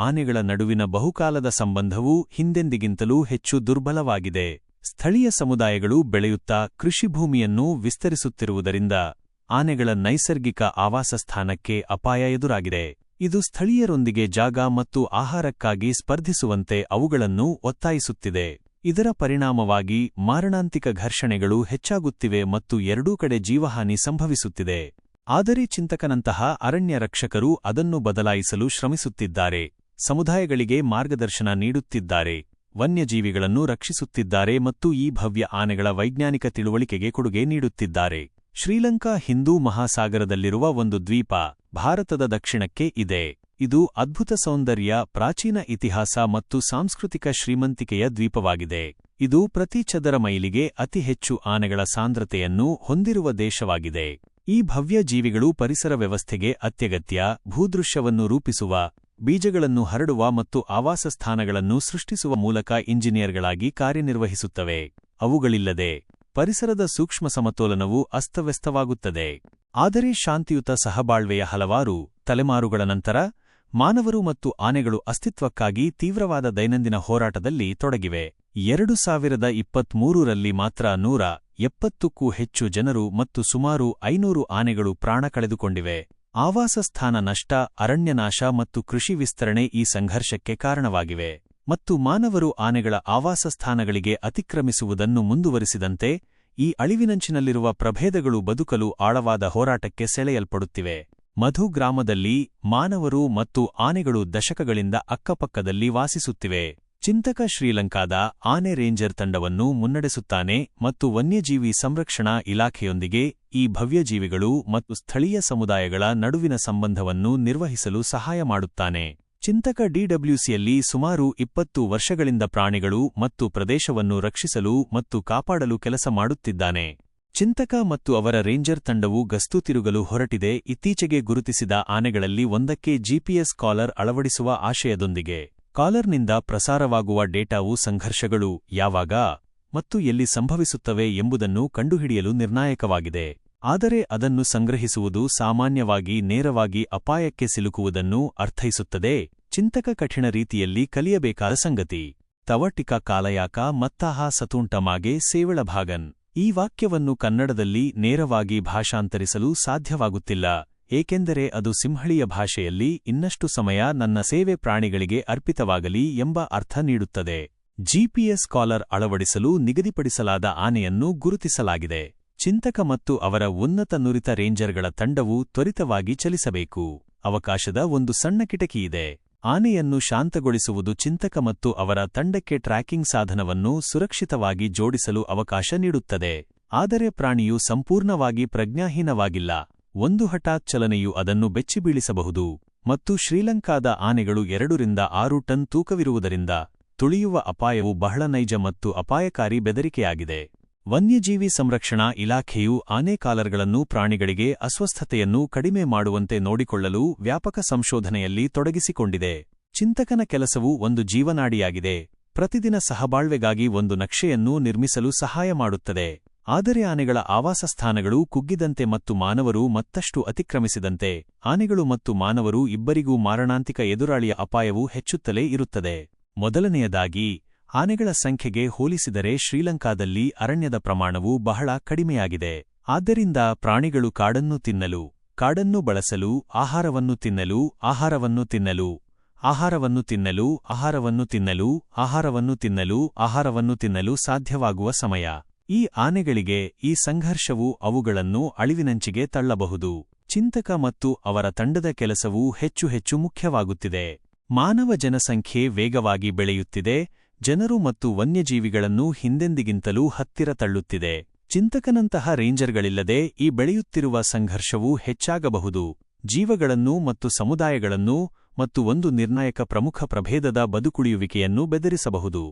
ಆನೆಗಳ ನಡುವಿನ ಬಹುಕಾಲದ ಸಂಬಂಧವು ಹಿಂದೆಂದಿಗಿಂತಲೂ ಹೆಚ್ಚು ದುರ್ಬಲವಾಗಿದೆ. ಸ್ಥಳೀಯ ಸಮುದಾಯಗಳು ಬೆಳೆಯುತ್ತಾ ಕೃಷಿಭೂಮಿಯನ್ನು ವಿಸ್ತರಿಸುತ್ತಿರುವುದರಿಂದ ಆನೆಗಳ ನೈಸರ್ಗಿಕ ಆವಾಸಸ್ಥಾನಕ್ಕೆ ಅಪಾಯ ಎದುರಾಗಿದೆ. ಇದು ಸ್ಥಳೀಯರೊಂದಿಗೆ ಜಾಗ ಮತ್ತು ಆಹಾರಕ್ಕಾಗಿ ಸ್ಪರ್ಧಿಸುವಂತೆ ಅವುಗಳನ್ನು ಒತ್ತಾಯಿಸುತ್ತಿದೆ. ಇದರ ಪರಿಣಾಮವಾಗಿ ಮಾರಣಾಂತಿಕ ಘರ್ಷಣೆಗಳು ಹೆಚ್ಚಾಗುತ್ತಿವೆ ಮತ್ತು ಎರಡೂ ಕಡೆ ಜೀವಹಾನಿ ಸಂಭವಿಸುತ್ತಿದೆ. ಆದರೆ ಚಿಂತಕನಂತಹ ಅರಣ್ಯ ರಕ್ಷಕರು ಅದನ್ನು ಬದಲಾಯಿಸಲು ಶ್ರಮಿಸುತ್ತಿದ್ದಾರೆ, ಸಮುದಾಯಗಳಿಗೆ ಮಾರ್ಗದರ್ಶನ ನೀಡುತ್ತಿದ್ದಾರೆ, ವನ್ಯಜೀವಿಗಳನ್ನು ರಕ್ಷಿಸುತ್ತಿದ್ದಾರೆ ಮತ್ತು ಈ ಭವ್ಯ ಆನೆಗಳ ವೈಜ್ಞಾನಿಕ ತಿಳುವಳಿಕೆಗೆ ಕೊಡುಗೆ ನೀಡುತ್ತಿದ್ದಾರೆ. ಶ್ರೀಲಂಕಾ ಹಿಂದೂ ಮಹಾಸಾಗರದಲ್ಲಿರುವ ಒಂದು ದ್ವೀಪ ಭಾರತದ ದಕ್ಷಿಣಕ್ಕೆ ಇದೆ. ಇದು ಅದ್ಭುತ ಸೌಂದರ್ಯ, ಪ್ರಾಚೀನ ಇತಿಹಾಸ ಮತ್ತು ಸಾಂಸ್ಕೃತಿಕ ಶ್ರೀಮಂತಿಕೆಯ ದ್ವೀಪವಾಗಿದೆ. ಇದು ಪ್ರತಿ ಚದರ ಮೈಲಿಗೆ ಅತಿ ಹೆಚ್ಚು ಆನೆಗಳ ಸಾಂದ್ರತೆಯನ್ನು ಹೊಂದಿರುವ ದೇಶವಾಗಿದೆ. ಈ ಭವ್ಯ ಜೀವಿಗಳು ಪರಿಸರ ವ್ಯವಸ್ಥೆಗೆ ಅತ್ಯಗತ್ಯ, ಭೂದೃಶ್ಯವನ್ನು ರೂಪಿಸುವ, ಬೀಜಗಳನ್ನು ಹರಡುವ ಮತ್ತು ಆವಾಸಸ್ಥಾನಗಳನ್ನು ಸೃಷ್ಟಿಸುವ ಮೂಲಕ ಇಂಜಿನಿಯರ್ಗಳಾಗಿ ಕಾರ್ಯನಿರ್ವಹಿಸುತ್ತವೆ. ಅವುಗಳಿಲ್ಲದೆ ಪರಿಸರದ ಸೂಕ್ಷ್ಮ ಸಮತೋಲನವು ಅಸ್ತವ್ಯಸ್ತವಾಗುತ್ತದೆ. ಆದರೆ ಶಾಂತಿಯುತ ಸಹಬಾಳ್ವೆಯ ಹಲವಾರು ತಲೆಮಾರುಗಳ ನಂತರ ಮಾನವರು ಮತ್ತು ಆನೆಗಳು ಅಸ್ತಿತ್ವಕ್ಕಾಗಿ ತೀವ್ರವಾದ ದೈನಂದಿನ ಹೋರಾಟದಲ್ಲಿ ತೊಡಗಿವೆ. 2023ರಲ್ಲಿ ಮಾತ್ರ 170ಕ್ಕೂ ಹೆಚ್ಚು ಜನರು ಮತ್ತು ಸುಮಾರು 500 ಆನೆಗಳು ಪ್ರಾಣ ಕಳೆದುಕೊಂಡಿವೆ. ಆವಾಸಸ್ಥಾನ ನಷ್ಟ, ಅರಣ್ಯನಾಶ ಮತ್ತು ಕೃಷಿ ವಿಸ್ತರಣೆ ಈ ಸಂಘರ್ಷಕ್ಕೆ ಕಾರಣವಾಗಿವೆ. ಮತ್ತು ಮಾನವರು ಆನೆಗಳ ಆವಾಸಸ್ಥಾನಗಳಿಗೆ ಅತಿಕ್ರಮಿಸುವುದನ್ನು ಮುಂದುವರಿಸಿದಂತೆ ಈ ಅಳಿವಿನಂಚಿನಲ್ಲಿರುವ ಪ್ರಭೇದಗಳು ಬದುಕಲು ಆಳವಾದ ಹೋರಾಟಕ್ಕೆ ಸೆಳೆಯಲ್ಪಡುತ್ತಿವೆ. ಮಧು ಗ್ರಾಮದಲ್ಲಿ ಮಾನವರು ಮತ್ತು ಆನೆಗಳು ದಶಕಗಳಿಂದ ಅಕ್ಕಪಕ್ಕದಲ್ಲಿ ವಾಸಿಸುತ್ತಿವೆ. ಚಿಂತಕ ಶ್ರೀಲಂಕಾದ ಆನೆ ರೇಂಜರ್ ತಂಡವನ್ನು ಮುನ್ನಡೆಸುತ್ತಾನೆ ಮತ್ತು ವನ್ಯಜೀವಿ ಸಂರಕ್ಷಣಾ ಇಲಾಖೆಯೊಂದಿಗೆ ಈ ಭವ್ಯಜೀವಿಗಳು ಮತ್ತು ಸ್ಥಳೀಯ ಸಮುದಾಯಗಳ ನಡುವಿನ ಸಂಬಂಧವನ್ನು ನಿರ್ವಹಿಸಲು ಸಹಾಯ ಮಾಡುತ್ತಾನೆ. ಚಿಂತಕ DWCಯಲ್ಲಿ ಸುಮಾರು 20 ವರ್ಷಗಳಿಂದ ಪ್ರಾಣಿಗಳು ಮತ್ತು ಪ್ರದೇಶವನ್ನು ರಕ್ಷಿಸಲು ಮತ್ತು ಕಾಪಾಡಲು ಕೆಲಸ ಮಾಡುತ್ತಿದ್ದಾನೆ. ಚಿಂತಕ ಮತ್ತು ಅವರ ರೇಂಜರ್ ತಂಡವು ಗಸ್ತು ತಿರುಗಲು ಹೊರಟಿದೆ, ಇತ್ತೀಚೆಗೆ ಗುರುತಿಸಿದ ಆನೆಗಳಲ್ಲಿ ಒಂದಕ್ಕೆ GPS ಕಾಲರ್ ಅಳವಡಿಸುವ ಆಶಯದೊಂದಿಗೆ. ಕಾಲರ್ನಿಂದ ಪ್ರಸಾರವಾಗುವ ಡೇಟಾವು ಸಂಘರ್ಷಗಳು ಯಾವಾಗ ಮತ್ತು ಎಲ್ಲಿ ಸಂಭವಿಸುತ್ತವೆ ಎಂಬುದನ್ನು ಕಂಡುಹಿಡಿಯಲು ನಿರ್ಣಾಯಕವಾಗಿದೆ. ಆದರೆ ಅದನ್ನು ಸಂಗ್ರಹಿಸುವುದು ಸಾಮಾನ್ಯವಾಗಿ ನೇರವಾಗಿ ಅಪಾಯಕ್ಕೆ ಸಿಲುಕುವುದನ್ನು ಅರ್ಥೈಸುತ್ತದೆ. ಚಿಂತಕ ಕಠಿಣ ರೀತಿಯಲ್ಲಿ ಕಲಿಯಬೇಕಾದ ಸಂಗತಿ. ತವಟಿಕ ಕಾಲಯಾಕ ಮತ್ತಾಹ ಸತುಂಟಮಾಗೆ ಸೇವಳಭಾಗನ್. ಈ ವಾಕ್ಯವನ್ನು ಕನ್ನಡದಲ್ಲಿ ನೇರವಾಗಿ ಭಾಷಾಂತರಿಸಲು ಸಾಧ್ಯವಾಗುತ್ತಿಲ್ಲ, ಏಕೆಂದರೆ ಅದು ಸಿಂಹಳೀಯ ಭಾಷೆಯಲ್ಲಿ ಇನ್ನಷ್ಟು ಸಮಯ ನನ್ನ ಸೇವೆ ಪ್ರಾಣಿಗಳಿಗೆ ಅರ್ಪಿತವಾಗಲಿ ಎಂಬ ಅರ್ಥ ನೀಡುತ್ತದೆ. GPS ಕಾಲರ್ ಅಳವಡಿಸಲು ನಿಗದಿಪಡಿಸಲಾದ ಆನೆಯನ್ನು ಗುರುತಿಸಲಾಗಿದೆ. ಚಿಂತಕ ಮತ್ತು ಅವರ ಉನ್ನತ ನುರಿತ ರೇಂಜರ್ಗಳ ತಂಡವು ತ್ವರಿತವಾಗಿ ಚಲಿಸಬೇಕು. ಅವಕಾಶದ ಒಂದು ಸಣ್ಣ ಕಿಟಕಿಯಿದೆ. ಆನೆಯನ್ನು ಶಾಂತಗೊಳಿಸುವುದು ಚಿಂತಕ ಮತ್ತು ಅವರ ತಂಡಕ್ಕೆ ಟ್ರ್ಯಾಕಿಂಗ್ ಸಾಧನವನ್ನು ಸುರಕ್ಷಿತವಾಗಿ ಜೋಡಿಸಲು ಅವಕಾಶ ನೀಡುತ್ತದೆ. ಆದರೆ ಪ್ರಾಣಿಯು ಸಂಪೂರ್ಣವಾಗಿ ಪ್ರಜ್ಞಾಹೀನವಾಗಿಲ್ಲ. ಒಂದು ಹಠಾತ್ ಚಲನೆಯು ಅದನ್ನು ಬೆಚ್ಚಿಬೀಳಿಸಬಹುದು. ಮತ್ತು ಶ್ರೀಲಂಕಾದ ಆನೆಗಳು 2 ರಿಂದ 6 ಟನ್ ತೂಕವಿರುವುದರಿಂದ ತುಳಿಯುವ ಅಪಾಯವು ಬಹಳ ನೈಜ ಮತ್ತು ಅಪಾಯಕಾರಿ ಬೆದರಿಕೆಯಾಗಿದೆ. ವನ್ಯಜೀವಿ ಸಂರಕ್ಷಣಾ ಇಲಾಖೆಯು ಆನೆ ಕಾಲರ್ಗಳನ್ನು ಪ್ರಾಣಿಗಳಿಗೆ ಅಸ್ವಸ್ಥತೆಯನ್ನು ಕಡಿಮೆ ಮಾಡುವಂತೆ ನೋಡಿಕೊಳ್ಳಲು ವ್ಯಾಪಕ ಸಂಶೋಧನೆಯಲ್ಲಿ ತೊಡಗಿಸಿಕೊಂಡಿದೆ. ಚಿಂತಕನ ಕೆಲಸವು ಒಂದು ಜೀವನಾಡಿಯಾಗಿದೆ, ಪ್ರತಿದಿನ ಸಹಬಾಳ್ವೆಗಾಗಿ ಒಂದು ನಕ್ಷೆಯನ್ನು ನಿರ್ಮಿಸಲು ಸಹಾಯ ಮಾಡುತ್ತದೆ. ಆದರೆ ಆನೆಗಳ ಆವಾಸಸ್ಥಾನಗಳು ಕುಗ್ಗಿದಂತೆ ಮತ್ತು ಮಾನವರು ಮತ್ತಷ್ಟು ಅತಿಕ್ರಮಿಸಿದಂತೆ ಆನೆಗಳು ಮತ್ತು ಮಾನವರು ಇಬ್ಬರಿಗೂ ಮಾರಣಾಂತಿಕ ಎದುರಾಳಿಯ ಅಪಾಯವು ಹೆಚ್ಚುತ್ತಲೇ ಇರುತ್ತದೆ. ಮೊದಲನೆಯದಾಗಿ, ಆನೆಗಳ ಸಂಖ್ಯೆಗೆ ಹೋಲಿಸಿದರೆ ಶ್ರೀಲಂಕಾದಲ್ಲಿ ಅರಣ್ಯದ ಪ್ರಮಾಣವು ಬಹಳ ಕಡಿಮೆಯಾಗಿದೆ. ಆದ್ದರಿಂದ ಪ್ರಾಣಿಗಳು ಕಾಡನ್ನು ತಿನ್ನಲು, ಕಾಡನ್ನು ಬಳಸಲು, ಆಹಾರವನ್ನು ತಿನ್ನಲು, ಆಹಾರವನ್ನು ತಿನ್ನಲು, ಆಹಾರವನ್ನು ತಿನ್ನಲು, ಆಹಾರವನ್ನು ತಿನ್ನಲು, ಆಹಾರವನ್ನು ತಿನ್ನಲು, ಆಹಾರವನ್ನು ತಿನ್ನಲು ಸಾಧ್ಯವಾಗುವ ಸಮಯ. ಈ ಆನೆಗಳಿಗೆ ಈ ಸಂಘರ್ಷವು ಅವುಗಳನ್ನು ಅಳಿವಿನಂಚಿಗೆ ತಳ್ಳಬಹುದು. ಚಿಂತಕ ಮತ್ತು ಅವರ ತಂಡದ ಕೆಲಸವು ಹೆಚ್ಚು ಹೆಚ್ಚು ಮುಖ್ಯವಾಗುತ್ತಿದೆ. ಮಾನವ ಜನಸಂಖ್ಯೆ ವೇಗವಾಗಿ ಬೆಳೆಯುತ್ತಿದೆ, ಜನರು ಮತ್ತು ವನ್ಯಜೀವಿಗಳನ್ನು ಹಿಂದೆಂದಿಗಿಂತಲೂ ಹತ್ತಿರ ತಳ್ಳುತ್ತಿದೆ. ಚಿಂತಕನಂತಹ ರೇಂಜರ್ಗಳಿಲ್ಲದೆ ಈ ಬೆಳೆಯುತ್ತಿರುವ ಸಂಘರ್ಷವು ಹೆಚ್ಚಾಗಬಹುದು, ಜೀವಗಳನ್ನು ಮತ್ತು ಸಮುದಾಯಗಳನ್ನು ಮತ್ತು ಒಂದು ನಿರ್ಣಾಯಕ ಪ್ರಮುಖ ಪ್ರಭೇದದ ಬದುಕುಳಿಯುವಿಕೆಯನ್ನು ಬೆದರಿಸಬಹುದು.